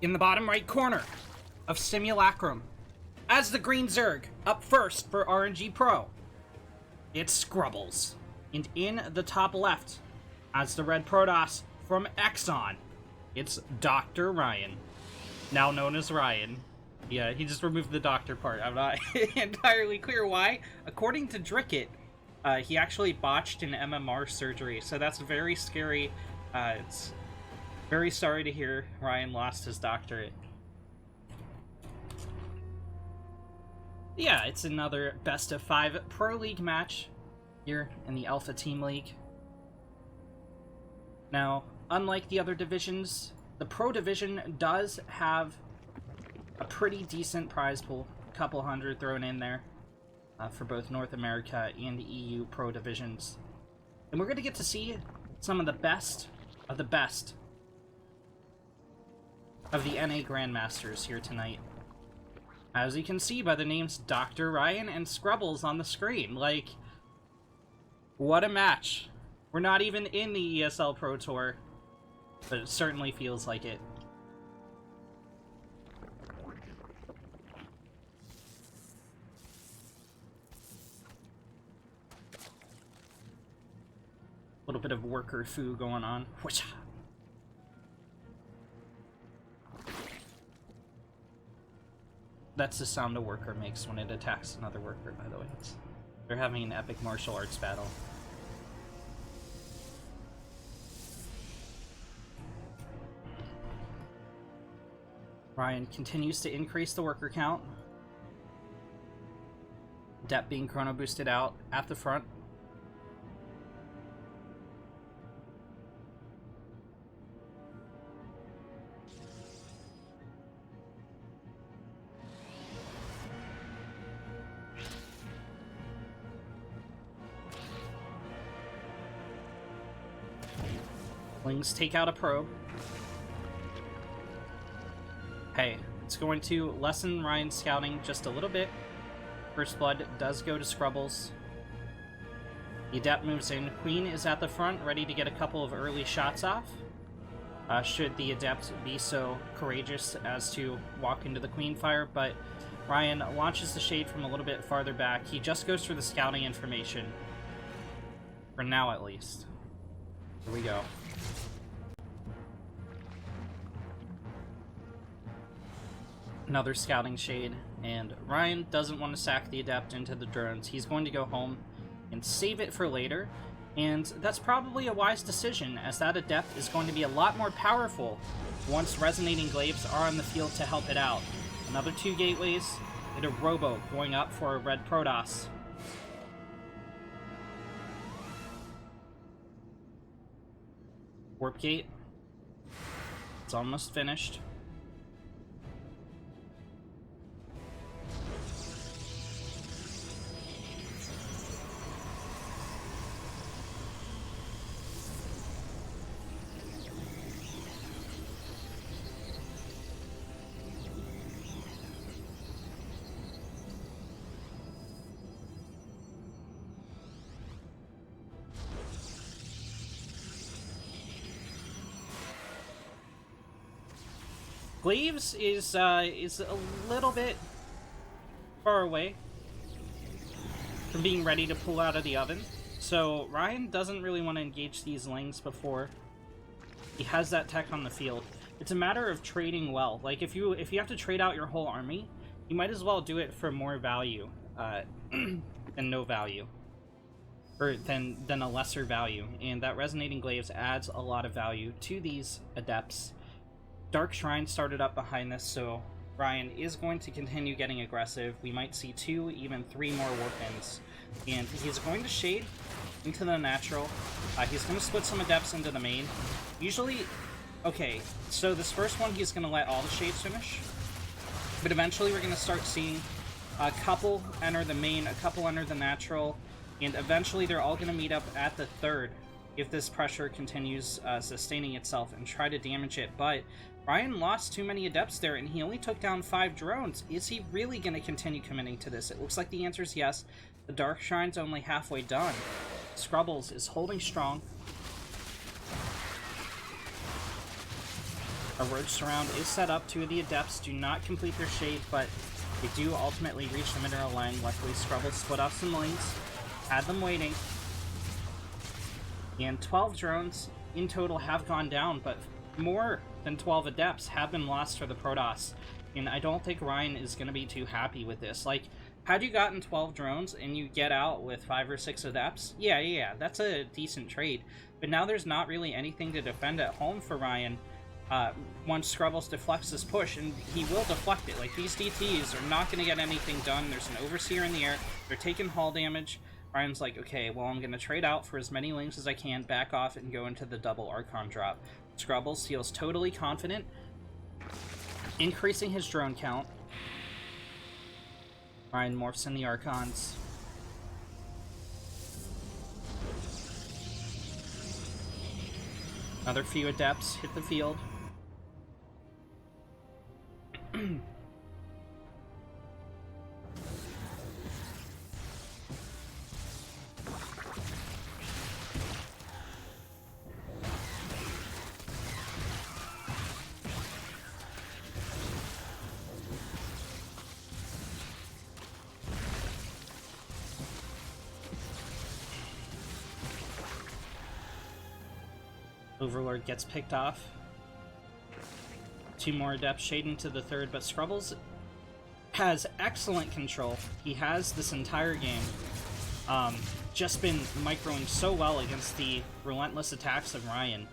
In the bottom right corner of Simulacrum, as the green Zerg, up first for RnG Pro, it's Scrubbles. And in the top left, as the red Protoss from eXoN, it's Dr. Ryan, now known as Ryan. Yeah, he just removed the doctor part. I'm not entirely clear why. According to Dricket, he actually botched an MMR surgery, so that's very scary. It's very sorry to hear Ryan lost his doctorate. Yeah, it's another best of 5 Pro League match here in the Alpha Team League. Now, unlike the other divisions, the Pro Division does have a pretty decent prize pool, a couple hundred thrown in there for both North America and EU Pro Divisions. And we're going to get to see some of the best of the best of the NA Grandmasters here tonight. As you can see by the names Dr. Ryan and Scrubbles on the screen, like, what a match. We're not even in the ESL Pro Tour, but it certainly feels like it. A little bit of worker foo going on. That's the sound a worker makes when it attacks another worker, by the way. They're having an epic martial arts battle. Ryan continues to increase the worker count. Dep being chrono boosted out at the front. Wings take out a probe. Hey, it's going to lessen Ryan's scouting just a little bit. First blood does go to Scrubbles. The Adept moves in. Queen is at the front, ready to get a couple of early shots off. Should the Adept be so courageous as to walk into the Queen fire, but Ryan launches the Shade from a little bit farther back. He just goes for the scouting information. For now, at least. Here we go. Another scouting Shade, and Ryan doesn't want to sack the Adept into the drones. He's going to go home and save it for later, and that's probably a wise decision, as that Adept is going to be a lot more powerful once Resonating Glaives are on the field to help it out. Another 2 gateways, and a Robo going up for a red Protoss. Warp Gate. It's almost finished. Glaives is a little bit far away from being ready to pull out of the oven, so Ryan doesn't really want to engage these Lings before he has that tech on the field. It's a matter of trading well. Like, if you have to trade out your whole army, you might as well do it for more value than no value, or than a lesser value. And that Resonating Glaives adds a lot of value to these Adepts. Dark Shrine started up behind this, so Ryan is going to continue getting aggressive. We might see 2, even 3 more Warpins. And he's going to Shade into the natural. He's going to split some Adepts into the main. Usually, okay, so this first one he's going to let all the Shades finish. But eventually we're going to start seeing a couple enter the main, a couple enter the natural, and eventually they're all going to meet up at the third if this pressure continues sustaining itself and try to damage it. But Ryan lost too many Adepts there, and he only took down 5 drones. Is he really going to continue committing to this? It looks like the answer is yes. The Dark Shrine's only halfway done. Scrubbles is holding strong. A roach surround is set up. Two of the adepts do not complete their shade, but they do ultimately reach the mineral line. Luckily, Scrubble split off some lanes, had them waiting. And 12 drones in total have gone down, but more than 12 adepts have been lost for the Protoss. And I don't think Ryan is going to be too happy with this. Like, had you gotten 12 drones and you get out with 5 or 6 adepts, yeah, that's a decent trade. But now there's not really anything to defend at home for Ryan. Once Scrubbles deflects his push, and he will deflect it. Like, these DTs are not going to get anything done. There's an Overseer in the air. They're taking hull damage. Ryan's like, okay, well, I'm going to trade out for as many links as I can, back off, and go into the double Archon drop. Scrubbles feels totally confident, increasing his drone count. Ryan morphs in the Archons. Another few adepts hit the field. Overlord gets picked off. 2 more adepts shading to the third, but Scrubbles has excellent control. He has this entire game just been microing so well against the relentless attacks of Ryan.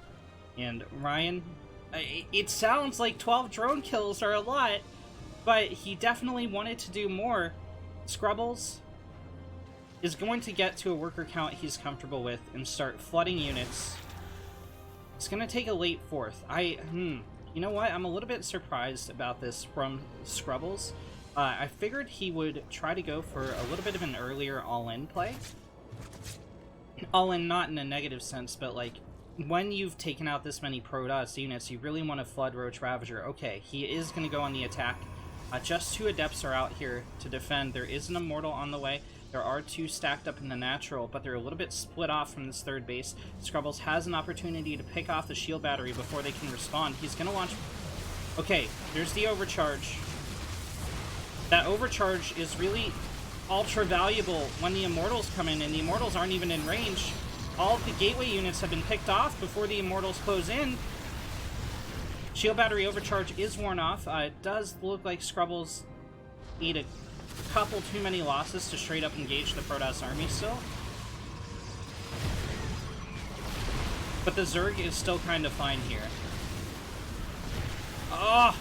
And Ryan, it sounds like 12 drone kills are a lot, but he definitely wanted to do more. Scrubbles is going to get to a worker count he's comfortable with and start flooding units. It's going to take a late 4th. You know what? I'm a little bit surprised about this from Scrubbles. I figured he would try to go for a little bit of an earlier all-in play. All-in not in a negative sense, but like, when you've taken out this many Protoss units, you really want to flood Roach Ravager. Okay, he is going to go on the attack. Just 2 adepts are out here to defend. There is an Immortal on the way. There are 2 stacked up in the natural, but they're a little bit split off from this third base. Scrubbles has an opportunity to pick off the shield battery before they can respond. He's going to launch... Okay, there's the overcharge. That overcharge is really ultra valuable when the Immortals come in, and the Immortals aren't even in range. All of the gateway units have been picked off before the Immortals close in. Shield battery overcharge is worn off. It does look like Scrubbles need a couple too many losses to straight up engage the Protoss army still. But the Zerg is still kind of fine here. Oh!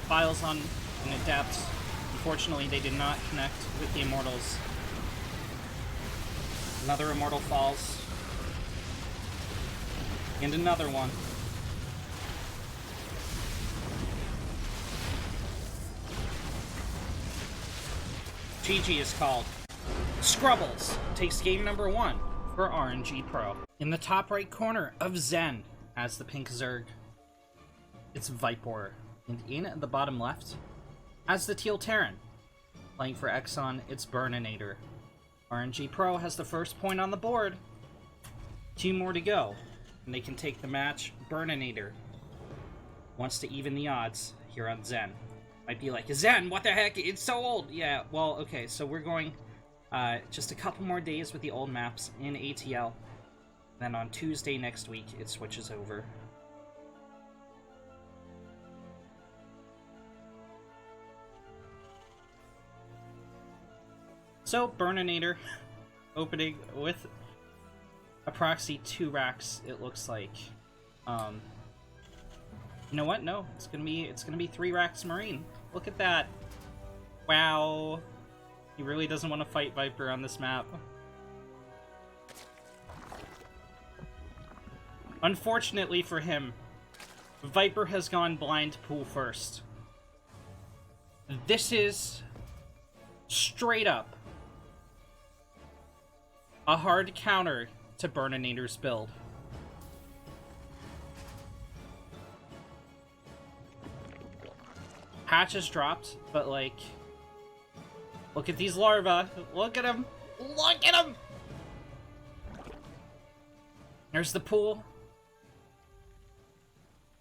Files on an adept. Unfortunately, they did not connect with the Immortals. Another Immortal falls. And another one. GG is called. Scrubbles takes game number 1 for RnG Pro. In the top right corner of Zen as the pink Zerg, it's Viper. And in the bottom left, as the teal Terran. Playing for eXoN, it's Burninator. RnG Pro has the first point on the board. 2 more to go, and they can take the match. Burninator wants to even the odds here on Zen. Might be like, Zen, what the heck? It's so old! Yeah, well, okay, so we're going just a couple more days with the old maps in ATL. Then on Tuesday next week, it switches over. So, Burninator opening with a proxy 2 racks, it looks like. You know what? No, it's gonna be 3 racks Marine. Look at that. Wow. He really doesn't want to fight Viper on this map. Unfortunately for him, Viper has gone blind pool first. This is straight up a hard counter to Burninator's build. Hatch is dropped, but like, look at these larvae. Look at them. Look at them. There's the pool.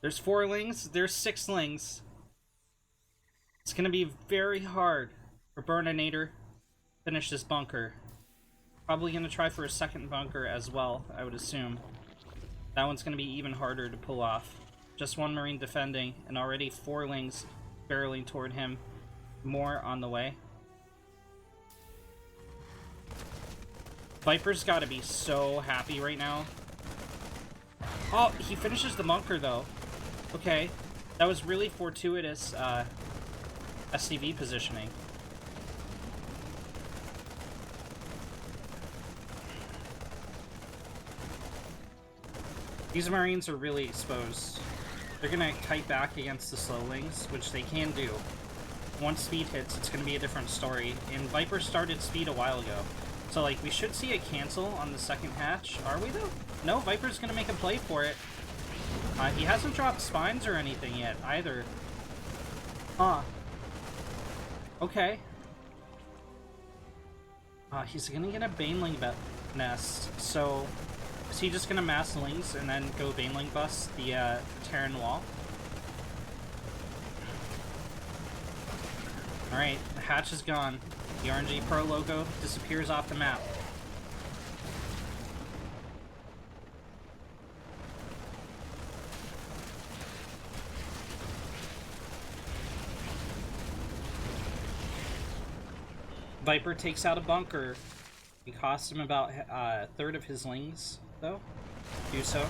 There's 4 lings, there's 6 lings. It's gonna be very hard for Burninator to finish this bunker. Probably gonna try for a second bunker as well, I would assume. That one's gonna be even harder to pull off. Just 1 Marine defending, and already 4 lings barreling toward him. More on the way. Viper's gotta be so happy right now. Oh, he finishes the bunker though. Okay, that was really fortuitous SCV positioning. These Marines are really exposed. They're gonna kite back against the slowlings, which they can do. Once speed hits, it's gonna be a different story. And Viper started speed a while ago. So, like, we should see a cancel on the second hatch. Are we, though? No, Viper's gonna make a play for it. He hasn't dropped spines or anything yet, either. Huh. Okay. He's gonna get a Baneling nest, so... Is he just gonna mass lings and then go Baneling bust the Terran wall? Alright, the hatch is gone. The RnG Pro logo disappears off the map. Viper takes out a bunker. It costs him about a third of his lings, though. Do so.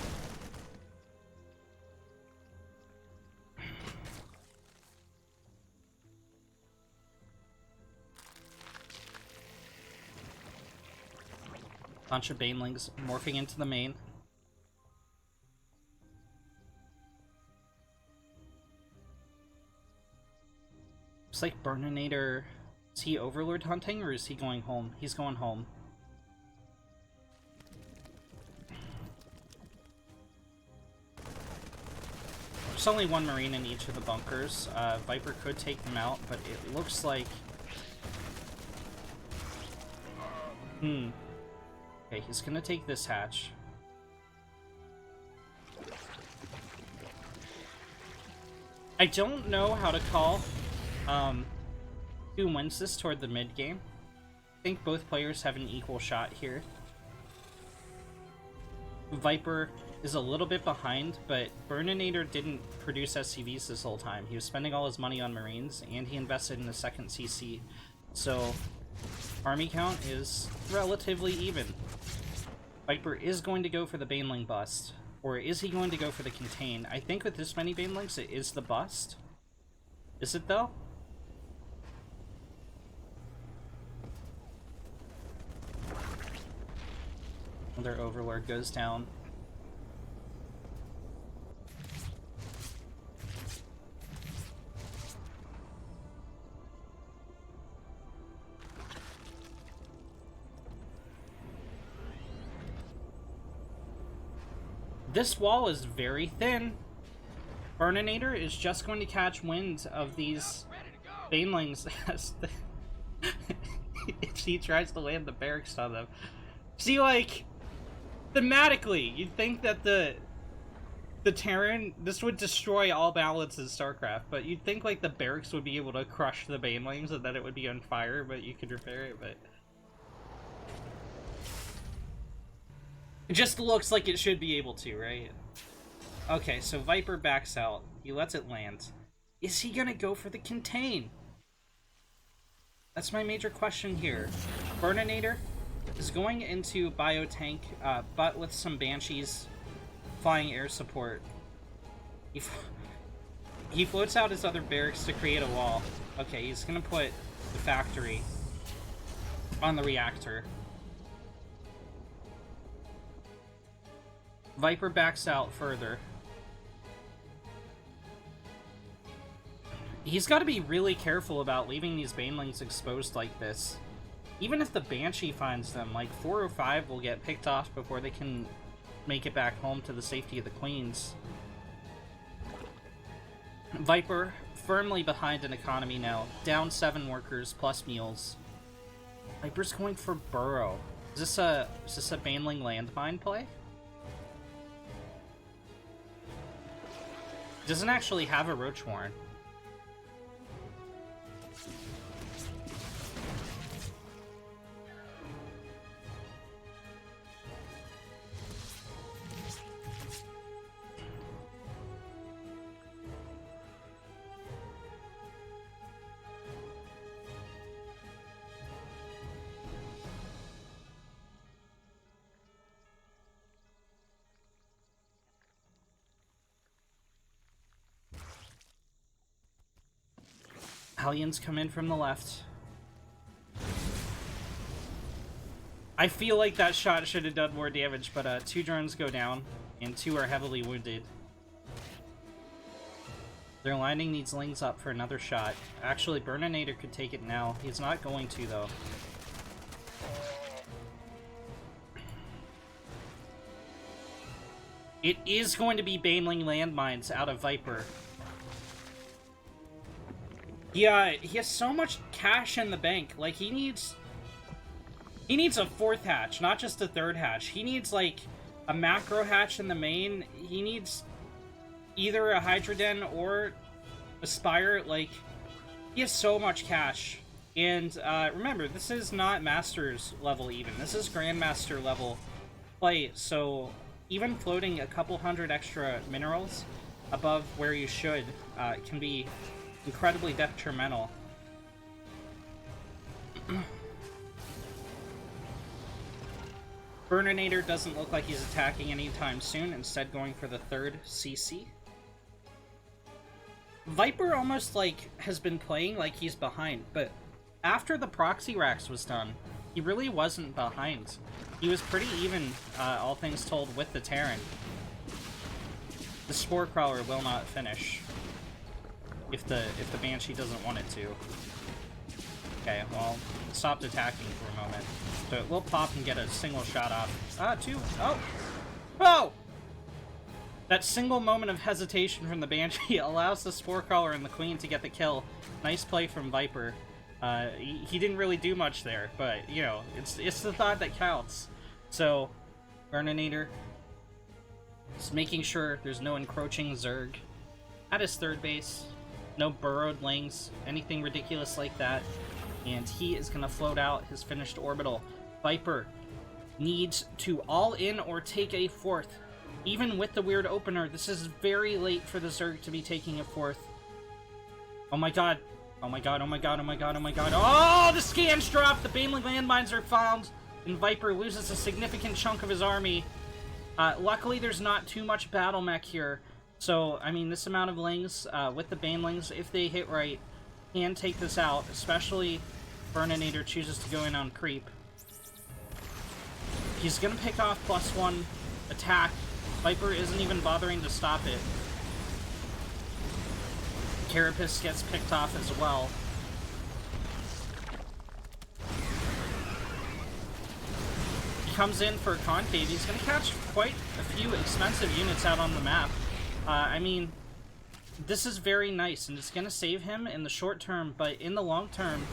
Bunch of Banelings morphing into the main. Looks like Burninator... Is he Overlord hunting, or is he going home? He's going home. There's only 1 Marine in each of the bunkers. Viper could take them out, but it looks like... Okay, he's gonna take this hatch. I don't know how to call who wins this toward the mid game. I think both players have an equal shot here. Viper is a little bit behind, but Burninator didn't produce SCVs this whole time. He was spending all his money on Marines, and he invested in a second CC. So, army count is relatively even. Viper is going to go for the Baneling bust. Or is he going to go for the contain? I think with this many Banelings, it is the bust. Is it, though? Their Overlord goes down. This wall is very thin. Burninator is just going to catch wind of these Banelings as if he tries to land the barracks on them. See, like, thematically, you'd think that the Terran, this would destroy all balance in StarCraft, but you'd think, like, the barracks would be able to crush the Banelings and then it would be on fire, but you could repair it, but... It just looks like it should be able to, right? Okay, so Viper backs out. He lets it land. Is he gonna go for the contain? That's my major question here. Burninator is going into Biotank, but with some Banshees flying air support. He floats out his other barracks to create a wall. Okay, he's gonna put the factory on the reactor. Viper backs out further. He's got to be really careful about leaving these Banelings exposed like this. Even if the Banshee finds them, like 4 or 5 will get picked off before they can make it back home to the safety of the Queens. Viper firmly behind in economy now. Down 7 workers plus mules. Viper's going for Burrow. Is this a Baneling landmine play? Doesn't actually have a Roach Warren. Hellions come in from the left. I feel like that shot should have done more damage, but 2 drones go down, and 2 are heavily wounded. Their lining needs Lings up for another shot. Actually, Burninator could take it now. He's not going to, though. It is going to be Baneling landmines out of Viper. Yeah, he has so much cash in the bank. Like, he needs a 4th hatch, not just a 3rd hatch. He needs, like, a macro hatch in the main. He needs either a Hydra Den or a Spire. Like, he has so much cash. And, remember, this is not Masters level even. This is Grandmaster level play. So, even floating a couple hundred extra minerals above where you should can be incredibly detrimental. Burninator doesn't look like he's attacking anytime soon, instead going for the 3rd CC. Viper almost, like, has been playing like he's behind, but after the proxy racks was done, he really wasn't behind. He was pretty even, all things told, with the Terran. The Spore Crawler will not finish. If the Banshee doesn't want it to. Okay, well, stopped attacking for a moment. So it will pop and get a single shot off. Ah, 2. Oh! Oh! That single moment of hesitation from the Banshee allows the Spore Crawler and the Queen to get the kill. Nice play from Viper. He didn't really do much there, but, you know, it's the thought that counts. So, Burninator is making sure there's no encroaching Zerg at his 3rd base. No burrowed Lings, anything ridiculous like that. And he is going to float out his finished orbital. Viper needs to all in or take a 4th. Even with the weird opener, this is very late for the Zerg to be taking a 4th. Oh my god. Oh my god, oh my god, oh my god, oh my god. Oh, the scans drop! The Baneling landmines are found, and Viper loses a significant chunk of his army. Luckily, there's not too much battle mech here. So, I mean, this amount of Lings, with the Banelings, if they hit right, can take this out, especially Burninator chooses to go in on creep. He's gonna pick off +1 attack. Viper isn't even bothering to stop it. Carapace gets picked off as well. He comes in for a concave. He's gonna catch quite a few expensive units out on the map. I mean, this is very nice, and it's going to save him in the short term, but in the long term,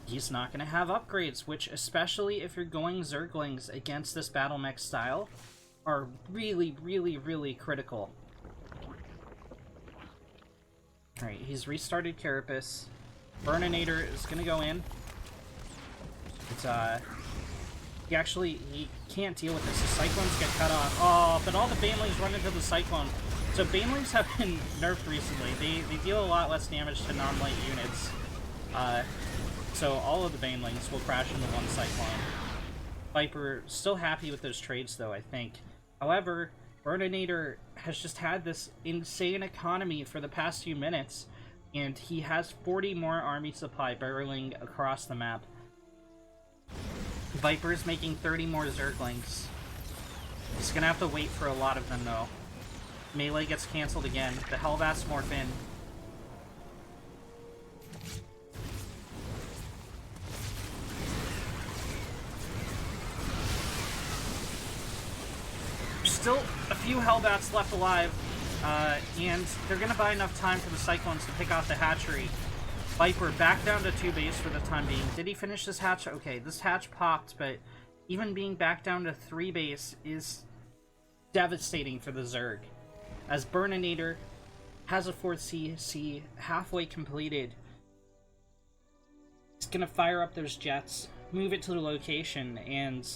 he's not going to have upgrades, which, especially if you're going Zerglings against this battle mech style, are really, really, really critical. Alright, he's restarted Carapace. Burninator is going to go in. It's, he can't deal with this. The Cyclones get cut off. Oh, but all the Banelings run into the Cyclone. So Banelings have been nerfed recently. They deal a lot less damage to non-light units. So all of the Banelings will crash into one Cyclone. Viper still happy with those trades, though, I think. However, Burninator has just had this insane economy for the past few minutes, and he has 40 more army supply barreling across the map. Viper's making 30 more Zerglings. He's gonna have to wait for a lot of them, though. Melee gets cancelled again. The Hellbats morph in. Still a few Hellbats left alive, and they're gonna buy enough time for the Cyclones to pick off the hatchery. Viper back down to 2 base for the time being. Did he finish this hatch? Okay, this hatch popped, but even being back down to 3 base is devastating for the Zerg. as Burninator has a 4th CC halfway completed. He's gonna fire up those jets, move it to the location, and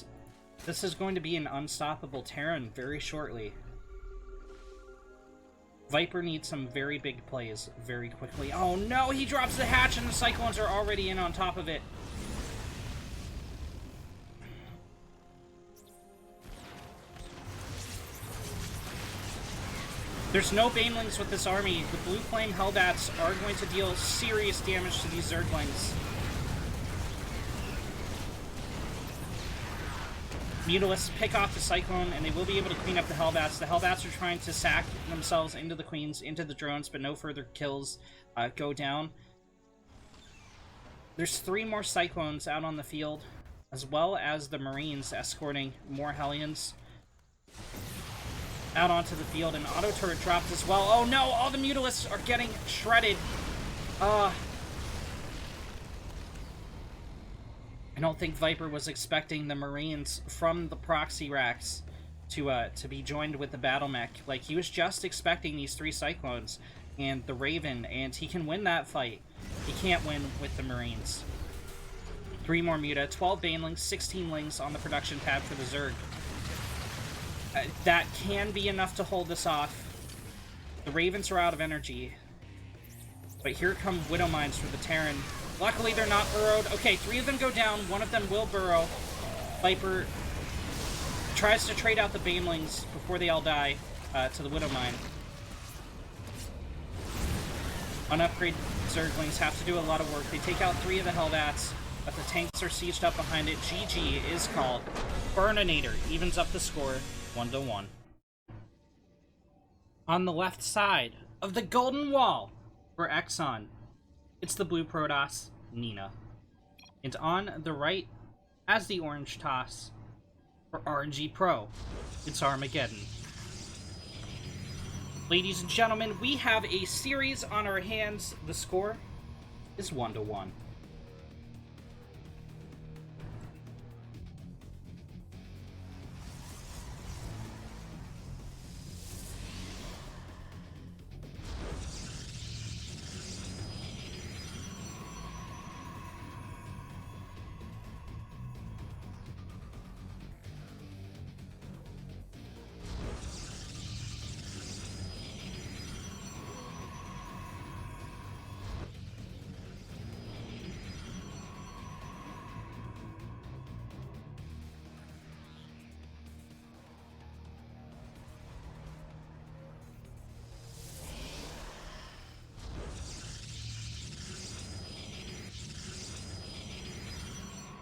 this is going to be an unstoppable Terran very shortly. Viper needs some very big plays very quickly. Oh no, he drops the hatch and the Cyclones are already in on top of it. There's no Banelings with this army. The Blue Flame Hellbats are going to deal serious damage to these Zerglings. Mutalisks pick off the Cyclone, and they will be able to clean up the Hellbats. The Hellbats are trying to sack themselves into the Queens, into the drones, but no further kills go down. There's 3 more Cyclones out on the field, as well as the Marines escorting more Hellions out onto the field, and auto turret dropped as well. Oh no, all the Mutalisks are getting shredded. I don't think Viper was expecting the Marines from the proxy racks to be joined with the battle mech. Like, he was just expecting these 3 Cyclones and the Raven, and he can win that fight. He can't win with the Marines. 3 more Muta, 12 Banelings, 16 Lings on the production tab for the Zerg. That can be enough to hold this off. The Ravens are out of energy. But here come Widow Mines for the Terran. Luckily, they're not burrowed. Okay, 3 of them go down. 1 of them will burrow. Viper tries to trade out the Banelings before they all die to the Widow Mine. Unupgraded Zerglings have to do a lot of work. They take out 3 of the Hellbats, but the tanks are sieged up behind it. GG is called. Burninator evens up the score 1-1. On the left side of the Golden Wall for eXoN, it's the blue Protoss, Nina. And on the right, as the orange toss, for RnG Pro, it's Armageddon. Ladies and gentlemen, we have a series on our hands. The score is 1-1.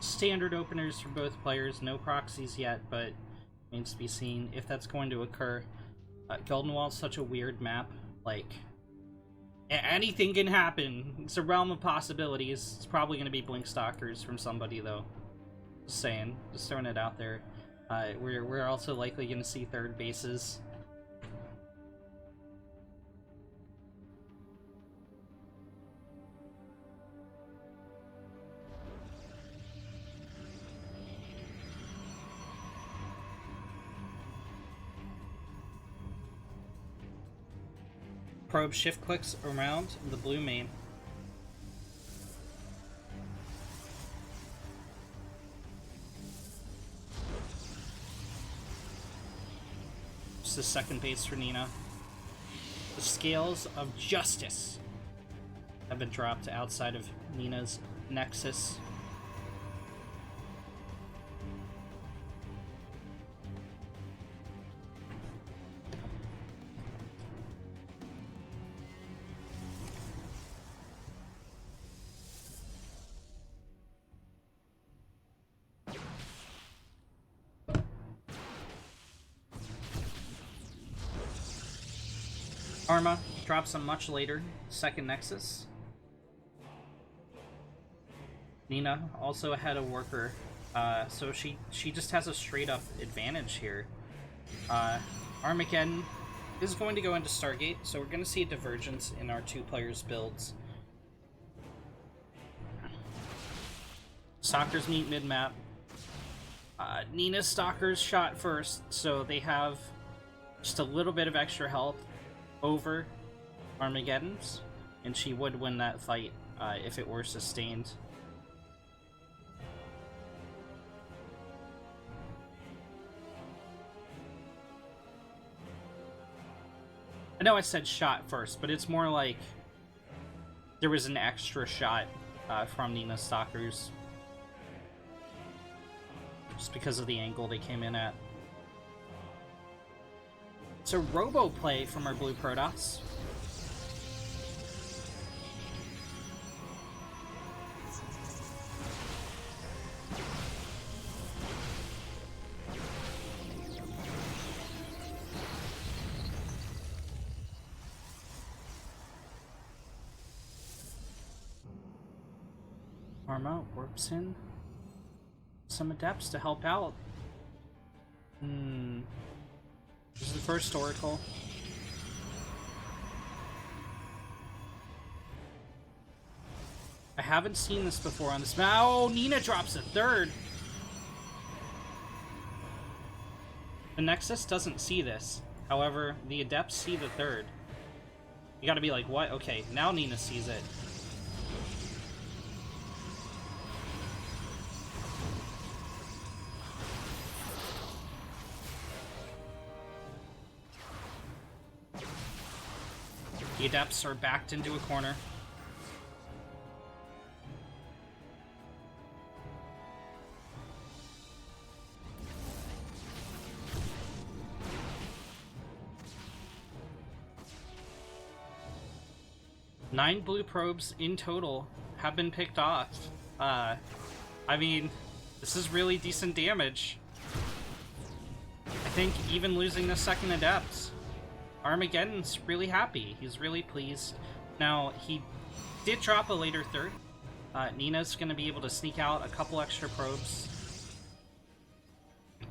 Standard openers for both players, no proxies yet, but needs to be seen if that's going to occur. Golden Wall's such a weird map, like, anything can happen. It's a realm of possibilities. It's probably going to be Blink Stalkers from somebody, though. Just saying, just throwing it out there. We're also likely going to see third bases. Probe shift clicks around the blue main. It's the second base for Nina. The scales of justice have been dropped outside of Nina's nexus. Arma drops a much later second nexus. Nina also ahead of Worker, so she just has a straight up advantage here. Armageddon is going to go into Stargate, so we're going to see a divergence in our 2 players' builds. Stalkers meet mid-map. Nina's Stalkers shot first, so they have just a little bit of extra health. over Armageddon's, and she would win that fight if it were sustained. I know I said shot first, but it's more like there was an extra shot from Nina's Stalkers. Just because of the angle they came in at. So Robo play from our blue Protoss. Arma warps in some adepts to help out. This is the first Oracle. I haven't seen this before on this map. Oh, Nina drops a third. The Nexus doesn't see this. However, the adepts see the third. You gotta be like, what? Okay, now Nina sees it. The adepts are backed into a corner. Nine blue probes in total have been picked off. I mean, this is really decent damage. I think even losing the second adept, Armageddon's really happy. He's really pleased. Now, he did drop a later third. Nina's going to be able to sneak out a couple extra probes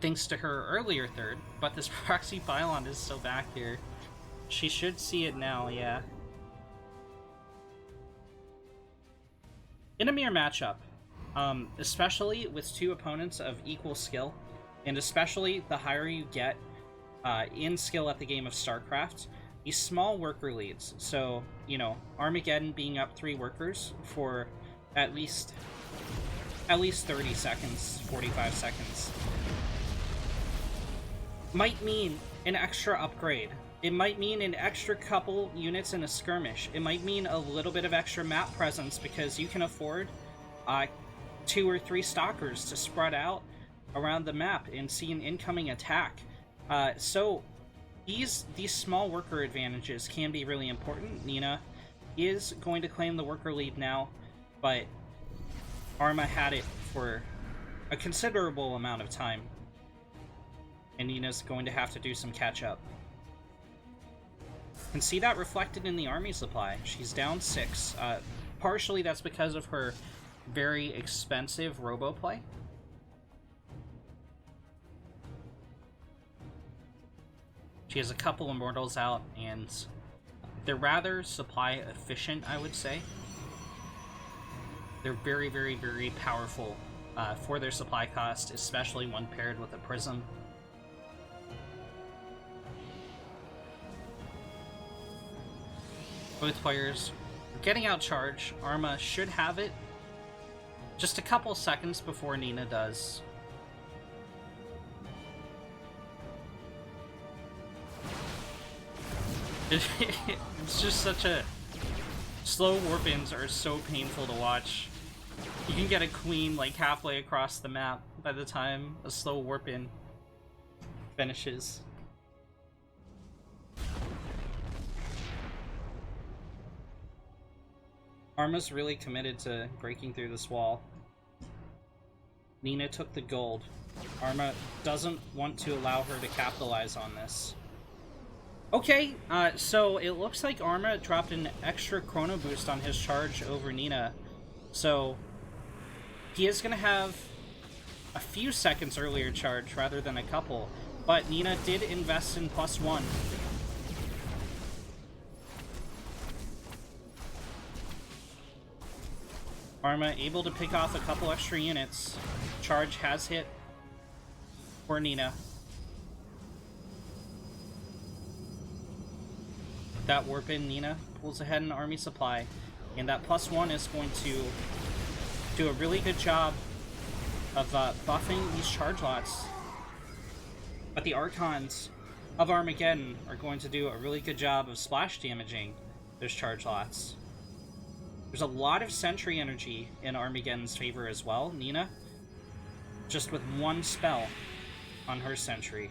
thanks to her earlier third, but this proxy pylon is still back here. She should see it now, yeah. In a mirror matchup, especially with two opponents of equal skill, and especially the higher you get in skill at the game of StarCraft, these small worker leads, so, you know, Armageddon being up 3 workers for at least 30 seconds, 45 seconds, might mean an extra upgrade. It might mean an extra couple units in a skirmish. It might mean a little bit of extra map presence because you can afford 2 or 3 stalkers to spread out around the map and see an incoming attack. So these small worker advantages can be really important. Nina is going to claim the worker lead now, but Arma had it for a considerable amount of time, and Nina's going to have to do some catch up. Can see that reflected in the army supply. She's down 6. Partially that's because of her very expensive robo play. She has a couple immortals out, and they're rather supply efficient, I would say. They're very, very, very powerful for their supply cost, especially when paired with a prism. Both players are getting out charge. Arma should have it just a couple seconds before Nina does. It's just such a... Slow warp-ins are so painful to watch. You can get a queen like halfway across the map by the time a slow warp-in finishes. Arma's really committed to breaking through this wall. Nina took the gold. Arma doesn't want to allow her to capitalize on this. Okay, so it looks like Arma dropped an extra chrono boost on his charge over Nina. So he is going to have a few seconds earlier charge rather than a couple. But Nina did invest in +1. Arma able to pick off a couple extra units. Charge has hit for Nina. that warp in, Nina pulls ahead in army supply, and that +1 is going to do a really good job of buffing these charge lots. But the Archons of Armageddon are going to do a really good job of splash damaging those charge lots. There's a lot of sentry energy in Armageddon's favor as well. Nina, just with one spell on her sentry.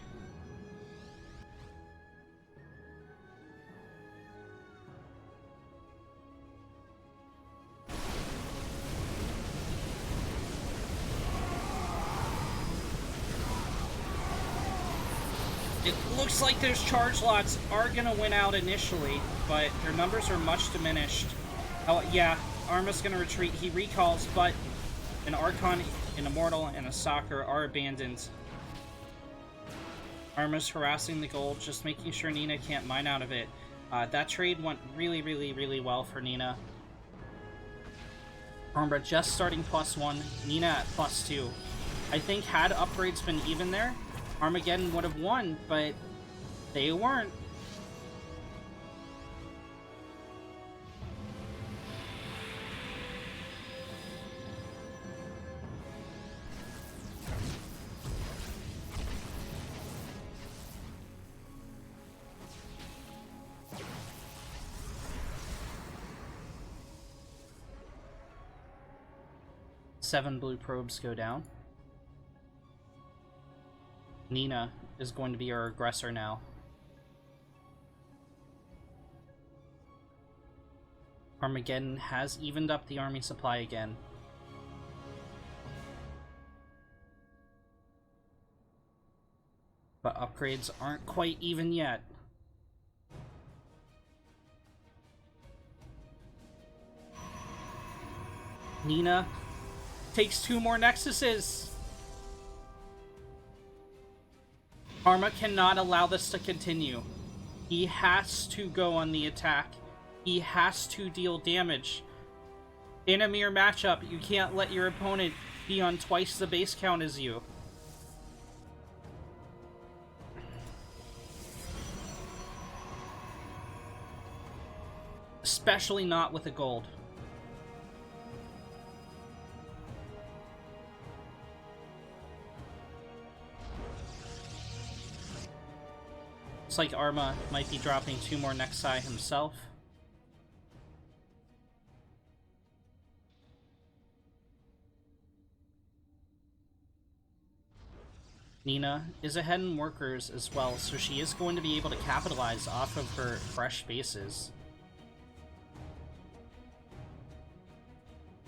It looks like those charge lots are going to win out initially, but their numbers are much diminished. Oh, yeah, Arma's going to retreat. He recalls, but an Archon, an Immortal, and a Soccer are abandoned. Arma's harassing the gold, just making sure Nina can't mine out of it. That trade went really, really, really well for Nina. Arma just starting +1, Nina at +2. I think had upgrades been even there, Armageddon would have won, but they weren't. Seven blue probes go down. Nina is going to be our aggressor now. Armageddon has evened up the army supply again. But upgrades aren't quite even yet. Nina takes 2 more Nexuses. Arma cannot allow this to continue. He has to go on the attack. He has to deal damage. In a mirror matchup, you can't let your opponent be on twice the base count as you. Especially not with a gold. Looks like Arma might be dropping 2 more Nexi himself. Nina is ahead in workers as well, so she is going to be able to capitalize off of her fresh bases.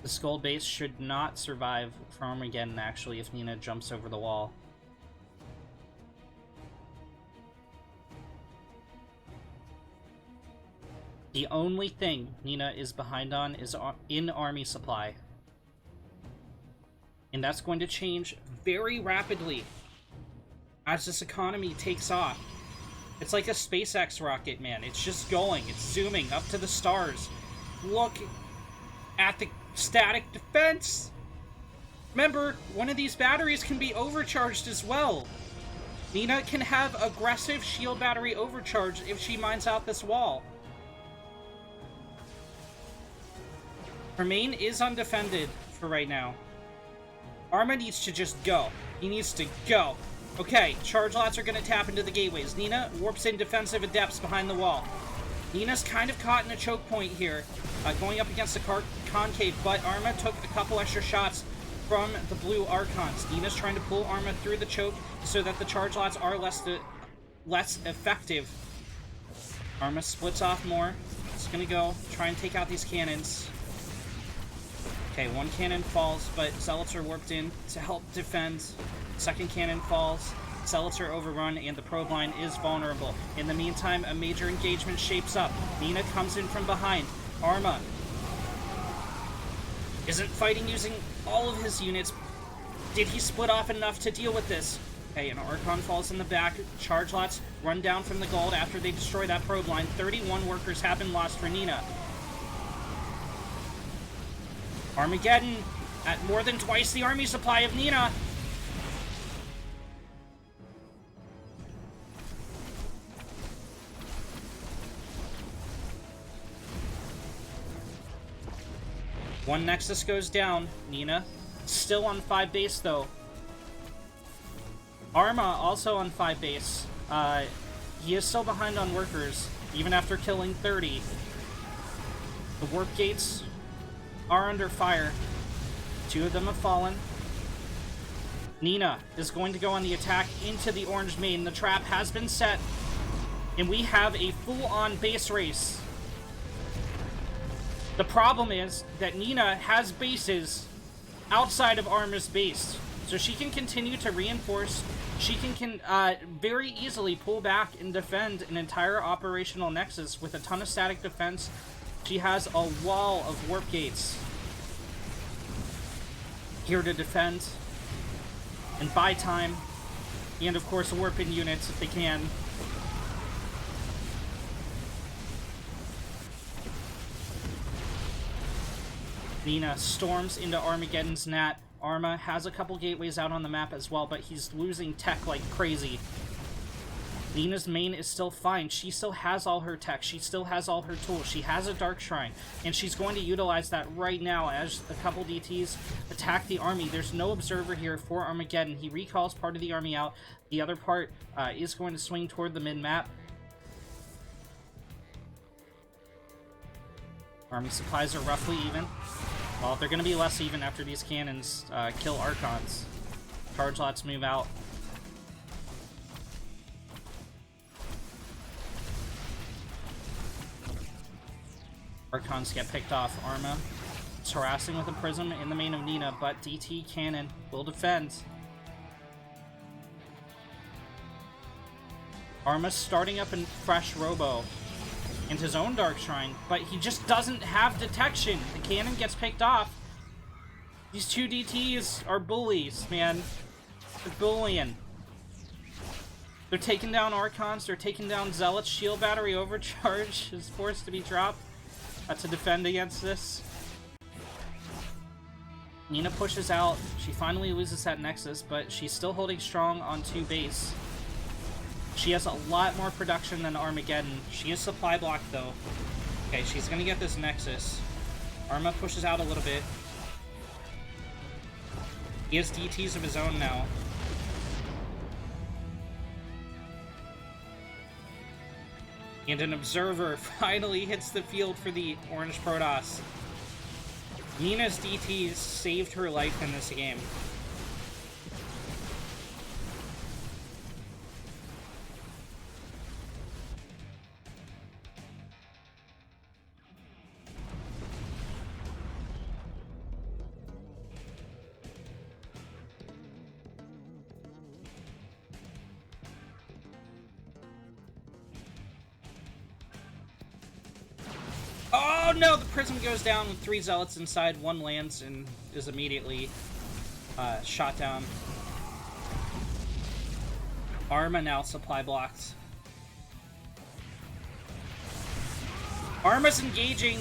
The Skull base should not survive from Armageddon, actually, if Nina jumps over the wall. The only thing Nina is behind on is in army supply. And that's going to change very rapidly as this economy takes off. It's like a SpaceX rocket, man. It's just going. It's zooming up to the stars. Look at the static defense. Remember, one of these batteries can be overcharged as well. Nina can have aggressive shield battery overcharge if she mines out this wall. Her main is undefended for right now. Arma needs to just go. He needs to go. Okay, charge lots are going to tap into the gateways. Nina warps in defensive adepts behind the wall. Nina's kind of caught in a choke point here, going up against the concave, but Arma took a couple extra shots from the blue Archons. Nina's trying to pull Arma through the choke so that the charge lots are less effective. Arma splits off more. It's going to go try and take out these cannons. Okay, one cannon falls, but Zealots are warped in to help defend. Second cannon falls, Zealots are overrun, and the probe line is vulnerable. In the meantime, a major engagement shapes up. Nina comes in from behind. Arma isn't fighting using all of his units. Did he split off enough to deal with this? Okay, an Archon falls in the back. Charge lots run down from the gold after they destroy that probe line. 31 workers have been lost for Nina. Armageddon at more than twice the army supply of Nina. One Nexus goes down. Nina still on 5 base, though. Arma also on 5 base. He is still behind on workers, even after killing 30. The warp gates are under fire. 2 of them have fallen. Nina is going to go on the attack into the orange main. The trap has been set, and we have a full-on base race. The problem is that Nina has bases outside of Arma's base, so she can continue to reinforce. She can very easily pull back and defend an entire operational nexus with a ton of static defense. She has a wall of warp gates here to defend and buy time, and of course warp in units if they can. Nina storms into Armageddon's Nat. Arma has a couple gateways out on the map as well, but he's losing tech like crazy. Nina's main is still fine. She still has all her tech. She still has all her tools. She has a Dark Shrine, and she's going to utilize that right now as a couple DTs attack the army. There's no observer here for Armageddon. He recalls part of the army out. The other part is going to swing toward the mid-map. Army supplies are roughly even. Well, they're going to be less even after these cannons kill Archons. Charge lots move out. Archons get picked off. Arma is harassing with a prism in the main of Nina, but DT cannon will defend. Arma's starting up a fresh Robo and his own Dark Shrine, but he just doesn't have detection. The cannon gets picked off. These 2 DTs are bullies, man. They're bullying. They're taking down Archons, they're taking down Zealots. Shield Battery Overcharge is forced to be dropped to defend against this. Nina pushes out. She finally loses that Nexus, but she's still holding strong on 2 base. She has a lot more production than Armageddon. She is supply blocked, though. Okay, she's gonna get this Nexus. Arma pushes out a little bit. He has DTs of his own now. And an observer finally hits the field for the Orange Protoss. Nina's DTs saved her life in this game. Oh no, the prism goes down with 3 Zealots inside, 1 lands and is immediately shot down. Arma now supply blocked. Arma's engaging.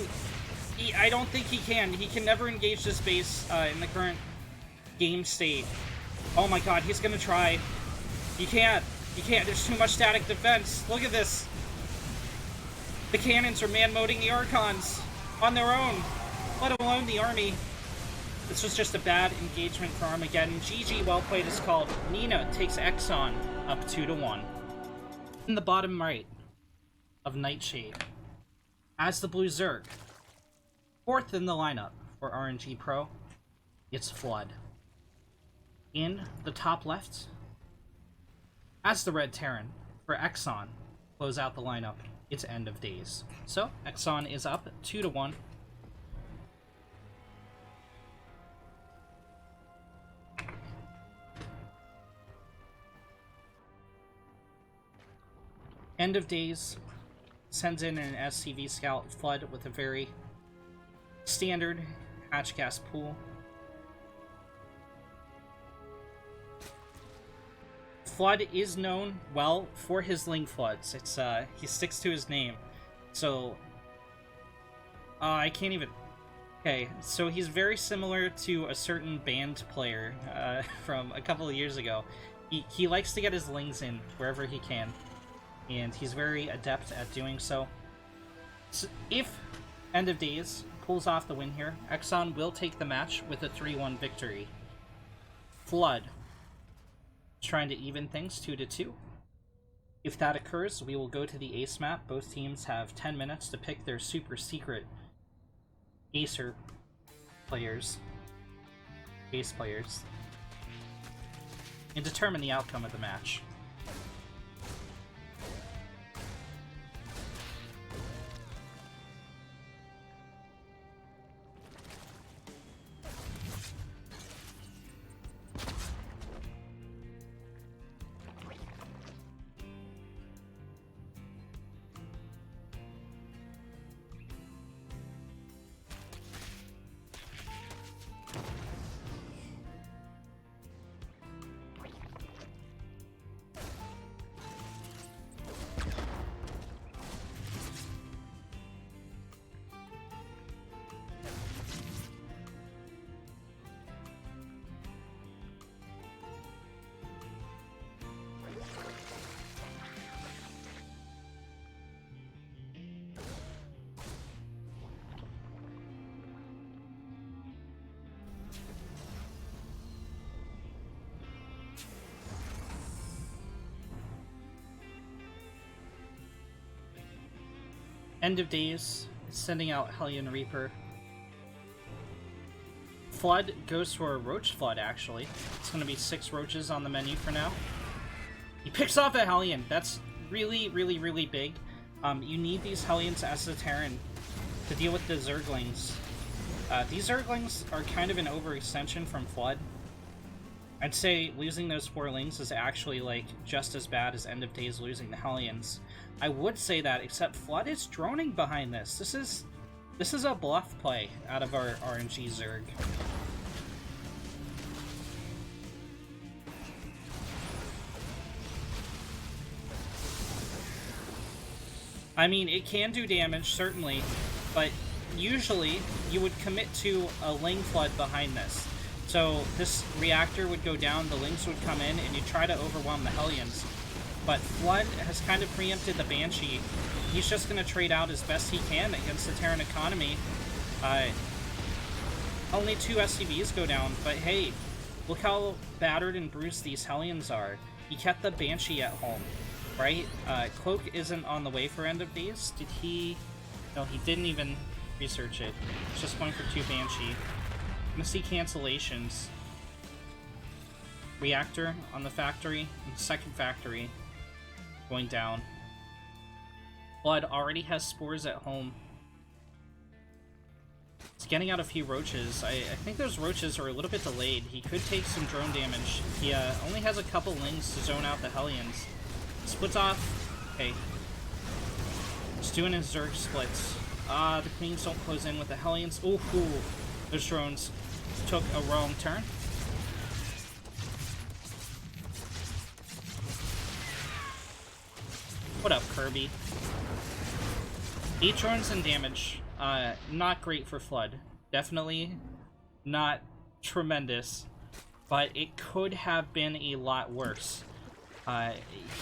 I don't think he can. He can never engage this base in the current game state. Oh my god, he's gonna try. You can't. You can't. There's too much static defense. Look at this. The cannons are man-moding the Archons on their own, let alone the army. This was just a bad engagement for Armageddon. GG, well played is called. Nina takes eXoN up 2-1. In the bottom right of Nightshade, as the Blue Zerg. 4th in the lineup for RnG Pro, it's Flood. In the top left, as the Red Terran for eXoN, close out the lineup. It's End of Days. So, eXoN is up 2-1. End of Days sends in an SCV Scout Flood with a very standard hatch gas pool. Flood is known well for his Ling Floods. It's he sticks to his name. So I can't even. Okay, so he's very similar to a certain band player from a couple of years ago. He likes to get his Lings in wherever he can, and he's very adept at doing so. So if End of Days pulls off the win here. eXoN will take the match with a 3-1 victory. Flood trying to even things 2-2. If that occurs, we will go to the ace map. Both teams have 10 minutes to pick their super secret ace players, and determine the outcome of the match. End of Days, sending out Hellion Reaper. Flood goes for a Roach Flood, actually. It's going to be 6 Roaches on the menu for now. He picks off a Hellion. That's really, really, really big. You need these Hellions as a Terran to deal with the Zerglings. These Zerglings are kind of an overextension from Flood. I'd say losing those 4 Lings is actually, like, just as bad as End of Days losing the Hellions. I would say that, except Flood is droning behind this. This is a bluff play out of our RnG Zerg. I mean, it can do damage, certainly, but usually you would commit to a Ling Flood behind this. So this reactor would go down, the Lings would come in, and you try to overwhelm the Hellions. But Flood has kind of preempted the Banshee. He's just going to trade out as best he can against the Terran economy. Only 2 SCVs go down, but hey, look how battered and bruised these Hellions are. He kept the Banshee at home, right? Cloak isn't on the way for End of Days. Did he? No, he didn't even research it. He's just going for 2 Banshee. I'm gonna see cancellations. Reactor on the factory, and second factory going down. Blood already has spores at home. He's getting out a few roaches. I think those roaches are a little bit delayed. He could take some drone damage. He only has a couple Lings to zone out the Hellions. Splits off. Okay. He's doing his Zerg splits. The Queens don't close in with the Hellions. Ooh, those drones took a wrong turn. What up, Kirby? 8 drones and damage. Not great for Flood. Definitely not tremendous, but it could have been a lot worse.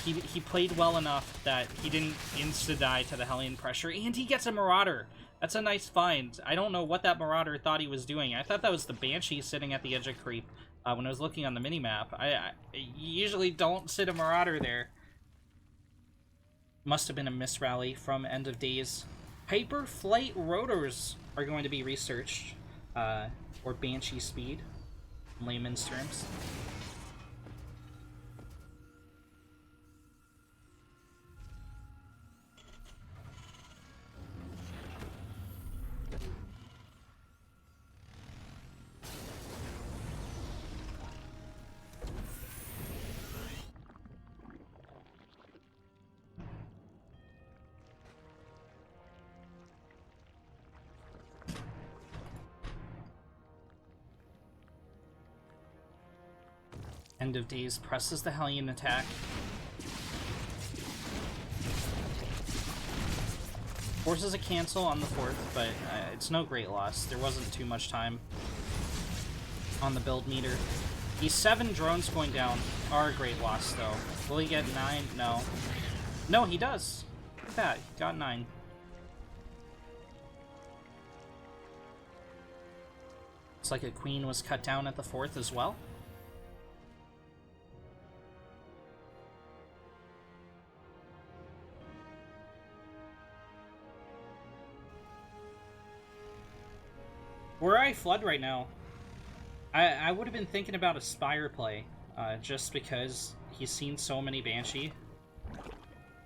He played well enough that he didn't insta-die to the Hellion pressure, and he gets a Marauder! That's a nice find. I don't know what that Marauder thought he was doing. I thought that was the Banshee sitting at the edge of creep when I was looking on the minimap. I usually don't sit a Marauder there. Must have been a misrally from End of Days. Hyper Flight Rotors are going to be researched, or Banshee Speed, in layman's terms. End of Days presses the Hellion attack. Forces a cancel on the 4th, but it's no great loss. There wasn't too much time on the build meter. These 7 drones going down are a great loss, though. Will he get 9? No. No, he does. Look at that. Got 9. Looks like a queen was cut down at the 4th as well. Were I Flood right now, I would have been thinking about a Spire play, just because he's seen so many Banshee,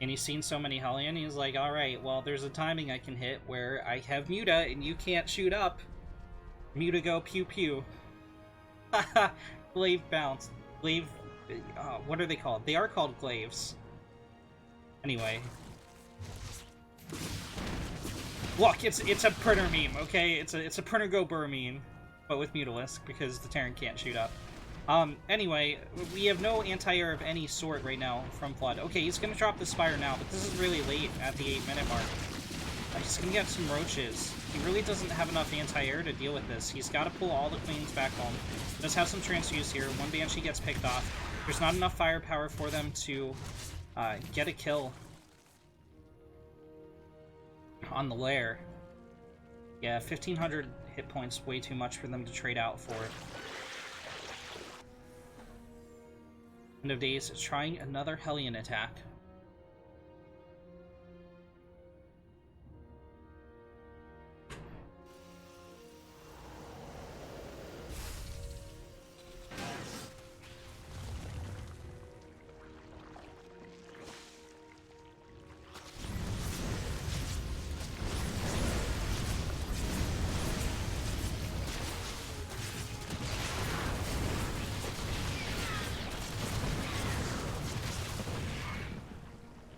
and he's seen so many Hellion. He's like, alright, well, there's a timing I can hit where I have Muta, and you can't shoot up. Muta go pew-pew. Haha, glaive bounce. Glaive, what are they called? They are called glaives. Anyway. Look, it's a printer meme, okay? It's a printer go burr meme, but with Mutalisk, because the Terran can't shoot up. Anyway, we have no anti-air of any sort right now from Flood. Okay, he's gonna drop the Spire now, but this is really late at the 8-minute mark. He's gonna get some roaches. He really doesn't have enough anti-air to deal with this. He's gotta pull all the queens back home. Does have some transfuse here. One Banshee gets picked off. There's not enough firepower for them to get a kill on the lair. Yeah, 1,500 hit points, way too much for them to trade out for. End of Days trying another Hellion attack.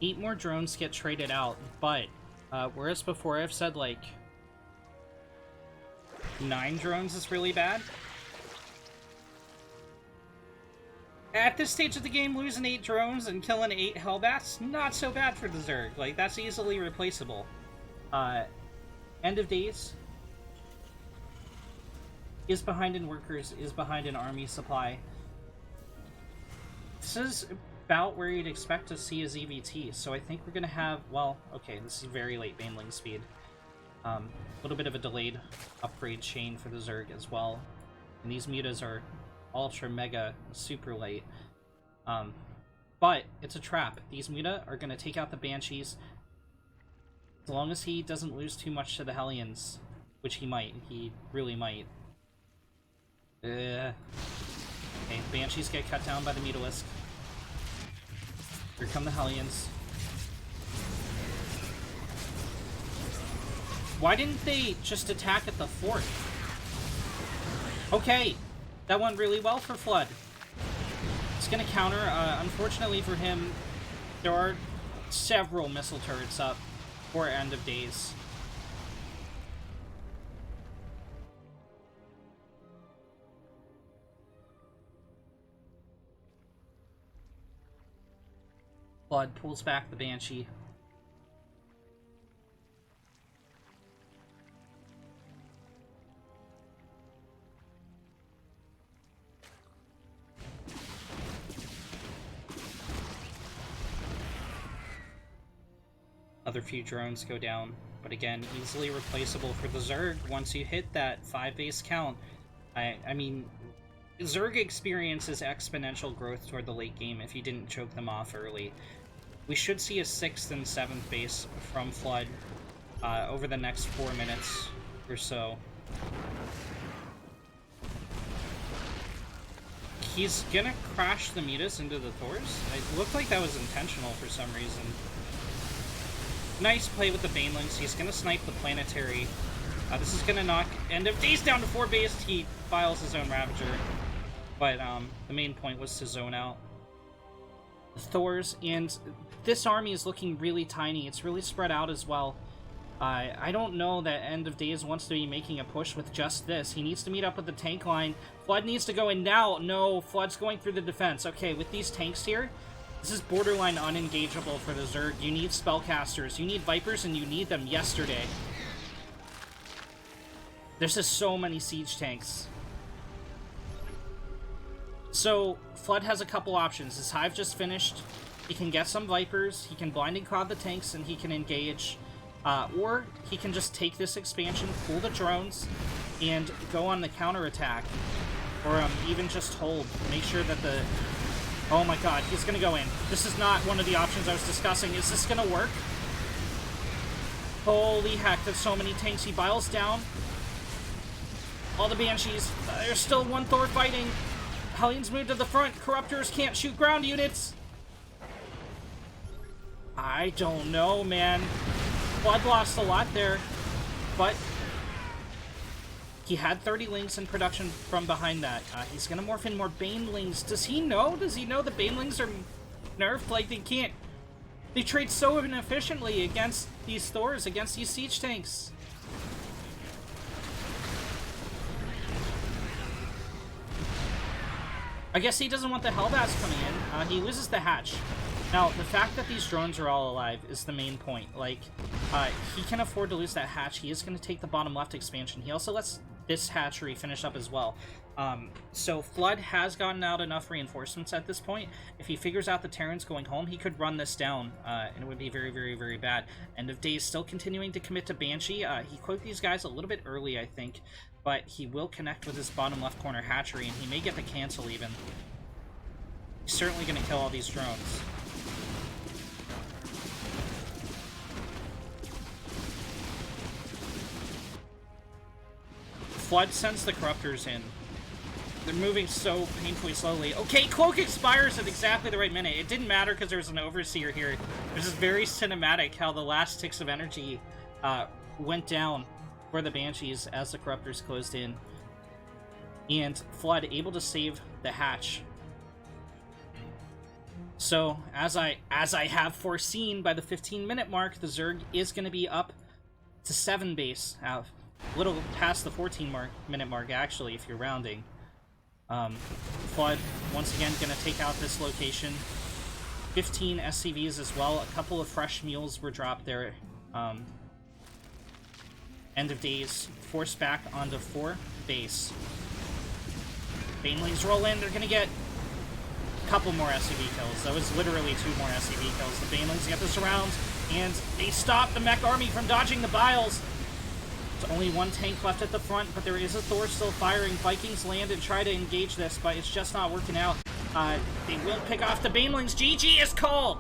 Eight more drones get traded out, but whereas before I've said like 9 drones is really bad, at this stage of the game, losing 8 drones and killing 8 Hellbats, not so bad for the Zerg. Like, that's easily replaceable. End of Days is behind in workers, is behind in army supply. This is about where you'd expect to see his EVT, so I think we're gonna have, well, okay, this is very late baneling speed. A little bit of a delayed upgrade chain for the Zerg as well. And these mutas are ultra mega super late. But it's a trap. These muta are gonna take out the Banshees as long as he doesn't lose too much to the Hellions, which he might. He really might. Okay, Banshees get cut down by the Mutalisk. Here come the Hellions. Why didn't they just attack at the 4th? Okay, that went really well for Flood. It's gonna counter. Unfortunately for him, there are several missile turrets up for End of Days. Flood pulls back the Banshee. Other few drones go down, but again, easily replaceable for the Zerg once you hit that 5 base count. I mean, Zerg experiences exponential growth toward the late game if you didn't choke them off early. We should see a 6th and 7th base from Flood over the next 4 minutes or so. He's gonna crash the Mutas into the Thors. It looked like that was intentional for some reason. Nice play with the Banelings. He's gonna snipe the Planetary. This is gonna knock End of Days down to 4 base. He files his own Ravager. But the main point was to zone out the Thors, and this army is looking really tiny. It's really spread out as well. I don't know that End of Days wants to be making a push with just this. He needs to meet up with the tank line. Flood needs to go in now. No, Flood's going through the defense. Okay, with these tanks here, this is borderline unengageable for the Zerg. You need spellcasters, you need Vipers, and you need them yesterday. There's just so many siege tanks. So, Flood has a couple options. His Hive just finished. He can get some Vipers, he can Blinding Cloud the tanks, and he can engage. Or he can just take this expansion, pull the drones, and go on the counterattack, or even just hold. Make sure that the... Oh my god, he's gonna go in. This is not one of the options I was discussing. Is this gonna work? Holy heck, there's so many tanks. He biles down. All the Banshees. There's still one Thor fighting. Hellion's moved to the front. Corruptors can't shoot ground units. I don't know, man. Blood lost a lot there, but he had 30 Lings in production from behind that. He's gonna morph in more Banelings. Does he know? Does he know the Banelings are nerfed? Like, they can't... They trade so inefficiently against these Thors, against these siege tanks. I guess he doesn't want the Hellbats coming in. He loses the hatch. Now, the fact that these drones are all alive is the main point. Like, he can afford to lose that hatch. He is going to take the bottom left expansion. He also lets this hatchery finish up as well. So Flood has gotten out enough reinforcements at this point. If he figures out the Terrans going home, he could run this down, and it would be very, very, very bad. End of Days still continuing to commit to Banshee. He quoted these guys a little bit early, I think, but he will connect with his bottom left corner hatchery, and he may get the cancel even. He's certainly going to kill all these drones. Flood sends the Corruptors in. They're moving so painfully slowly. Okay, Cloak expires at exactly the right minute. It didn't matter because there was an Overseer here. This is very cinematic how the last ticks of energy went down for the Banshees as the Corruptors closed in. And Flood able to save the hatch. So, as I have foreseen, by the 15-minute mark, the Zerg is going to be up to 7 base. A little past the 14-minute mark, actually, if you're rounding. Flood, once again, going to take out this location. 15 SCVs as well. A couple of fresh mules were dropped there. End of Days, forced back onto 4 base. Banelings roll in. They're going to get a couple more SCV kills. That was literally 2 more SCV kills. The Banelings get this around, and they stop the mech army from dodging the biles. There's only 1 tank left at the front, but there is a Thor still firing. Vikings land and try to engage this, but it's just not working out. They will pick off the Banelings. GG is called!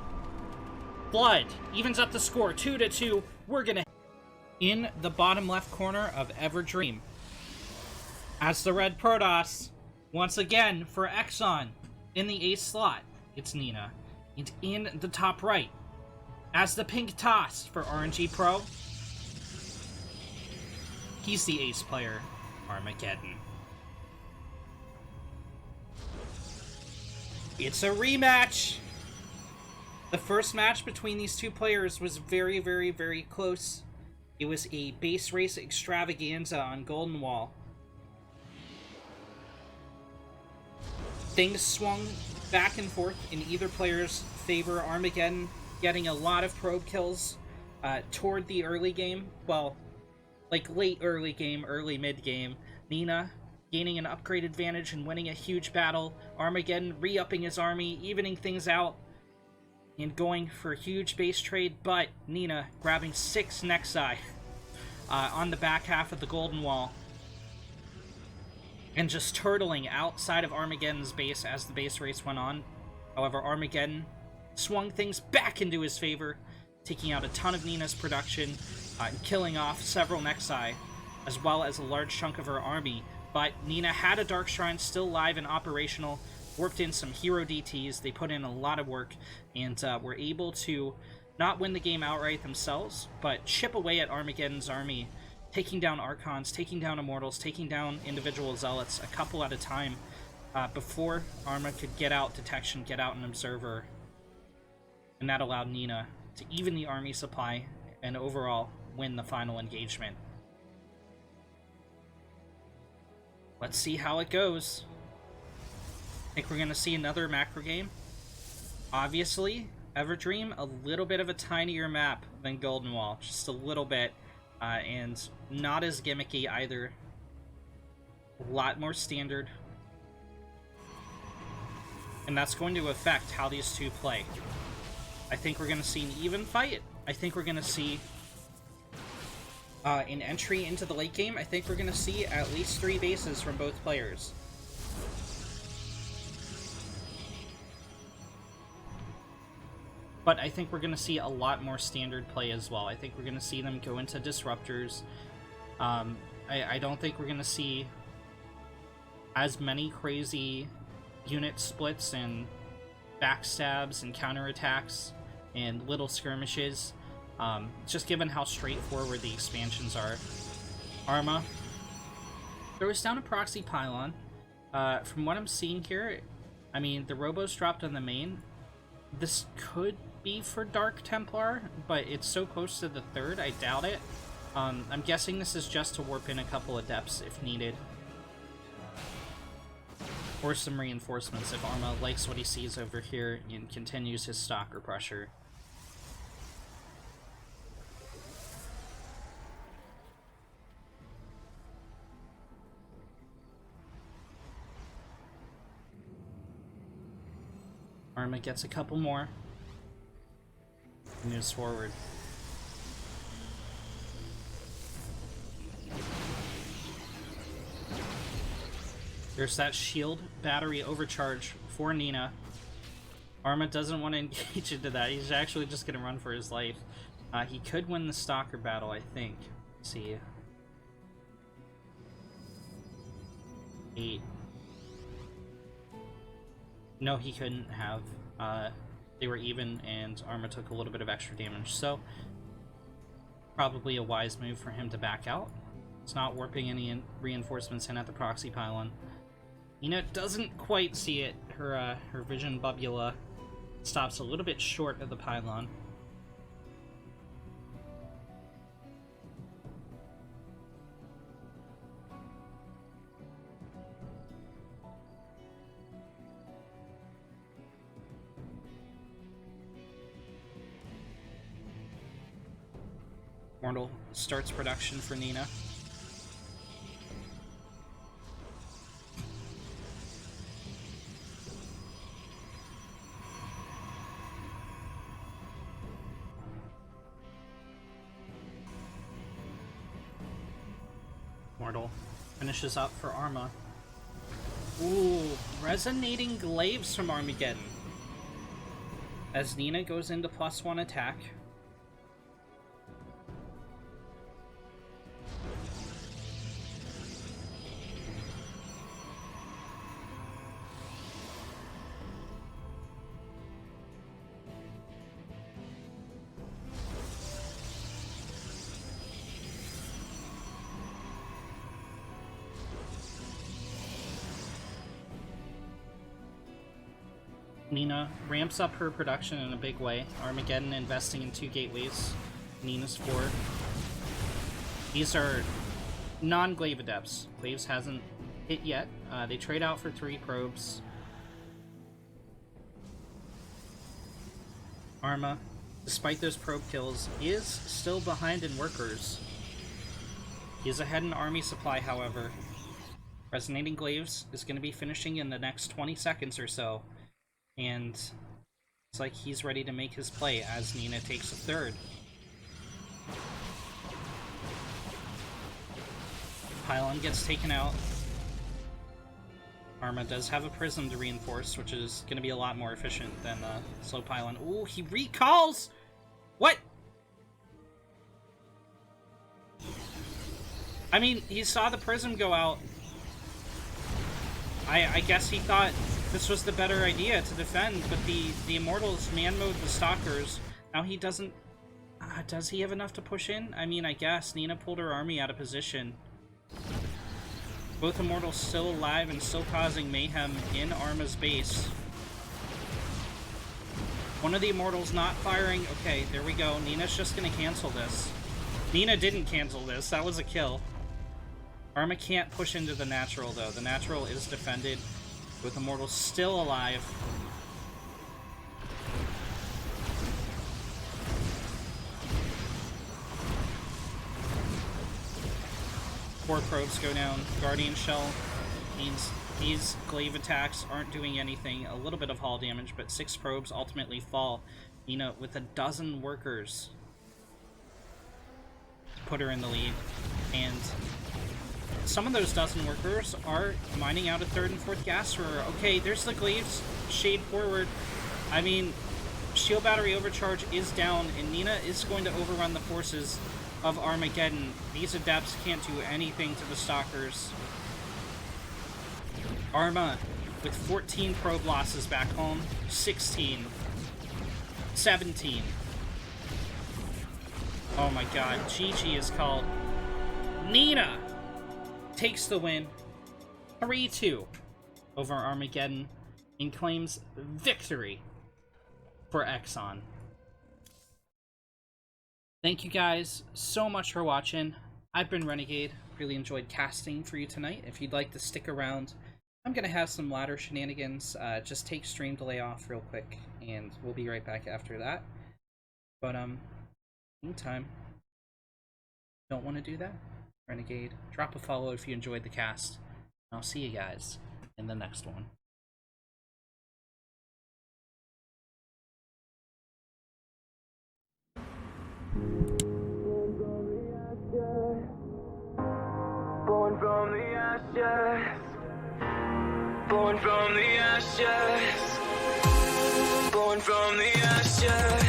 Blood evens up the score, 2-2. We're gonna... In the bottom left corner of Everdream, as the red Protoss, once again for eXoN, in the ace slot, it's Nina. And in the top right, as the pink toss for RnG Pro, he's the ace player, Armageddon. It's a rematch! The first match between these two players was very, very, very close. It was a base race extravaganza on Golden Wall. Things swung back and forth in either player's favor. Armageddon getting a lot of probe kills toward the early game. Well, like late early game, early mid game. Nina gaining an upgrade advantage and winning a huge battle. Armageddon re-upping his army, evening things out, and going for a huge base trade, but Nina grabbing 6 Nexi on the back half of the Golden Wall and just turtling outside of Armageddon's base as the base race went on. However, Armageddon swung things back into his favor, taking out a ton of Nina's production and killing off several Nexi, as well as a large chunk of her army. But Nina had a Dark Shrine still live and operational, worked in some hero DTs, they put in a lot of work, and were able to not win the game outright themselves, but chip away at Armageddon's army, taking down Archons, taking down Immortals, taking down individual Zealots, a couple at a time, before Arma could get out Detection, get out an Observer, and that allowed Nina to even the army supply and overall win the final engagement. Let's see how it goes. I think we're going to see another macro game. Obviously, Everdream, a little bit of a tinier map than Golden Wall. Just a little bit. And not as gimmicky either. A lot more standard. And that's going to affect how these two play. I think we're going to see an even fight. I think we're going to see in entry into the late game, I think we're going to see at least 3 bases from both players. But I think we're going to see a lot more standard play as well. I think we're going to see them go into disruptors. I don't think we're going to see as many crazy unit splits and backstabs and counterattacks and little skirmishes. Just given how straightforward the expansions are. Arma throws down a proxy pylon. From what I'm seeing here, I mean, the robos dropped on the main. This could be for Dark Templar, but it's so close to the 3rd, I doubt it. I'm guessing this is just to warp in a couple of depths if needed. Or some reinforcements if Arma likes what he sees over here and continues his stalker pressure. Arma gets a couple more. Moves forward. There's that shield battery overcharge for Nina. Arma doesn't want to engage into that. He's actually just going to run for his life. He could win the Stalker battle, I think. Let's see. 8. No, he couldn't have. They were even, and Arma took a little bit of extra damage, so probably a wise move for him to back out. It's not warping any reinforcements in at the proxy pylon. Nina doesn't quite see it. Her vision bubula stops a little bit short of the pylon. Mortal starts production for Nina. Mortal finishes up for Arma. Ooh, resonating glaives from Armageddon. As Nina goes into +1 attack. Nina ramps up her production in a big way. Armageddon investing in 2 gateways. Nina's 4. These are non-glaive adepts. Glaives hasn't hit yet. They trade out for 3 probes. Arma, despite those probe kills, is still behind in workers. He is ahead in army supply, however. Resonating Glaives is going to be finishing in the next 20 seconds or so. And it's like he's ready to make his play as Nina takes a 3rd. Pylon gets taken out. Arma does have a prism to reinforce, which is going to be a lot more efficient than slow pylon. Ooh, he recalls! What? I mean, he saw the prism go out. I guess he thought this was the better idea to defend, but the Immortals man-mode the Stalkers. Now he doesn't... does he have enough to push in? I mean, I guess. Nina pulled her army out of position. Both Immortals still alive and still causing mayhem in Arma's base. One of the Immortals not firing. Okay, there we go. Nina's just gonna cancel this. Nina didn't cancel this. That was a kill. Arma can't push into the natural, though. The natural is defended, with Immortals still alive. Four probes go down. Guardian Shell means these glaive attacks aren't doing anything. A little bit of hull damage, but 6 probes ultimately fall. Nina with 12 workers. put her in the lead. And some of those dozen workers are mining out a third and fourth gas for her. Okay, there's the glaives. Shade forward. I mean, shield battery overcharge is down, and Nina is going to overrun the forces of Armageddon. These adepts can't do anything to the stalkers. Arma with 14 probe losses back home. 16. 17. Oh my god, GG is called. Nina takes the win 3-2 over Armageddon and claims victory for eXoN. Thank you guys so much for watching. I've been Renegade. Really enjoyed casting for you tonight. If you'd like to stick around, I'm going to have some ladder shenanigans. Just take stream delay off real quick, and we'll be right back after that. But, meantime, don't want to do that? Renegade, drop a follow if you enjoyed the cast. I'll see you guys in the next one. Born from the ashes. Born from the ashes. Born from the ashes.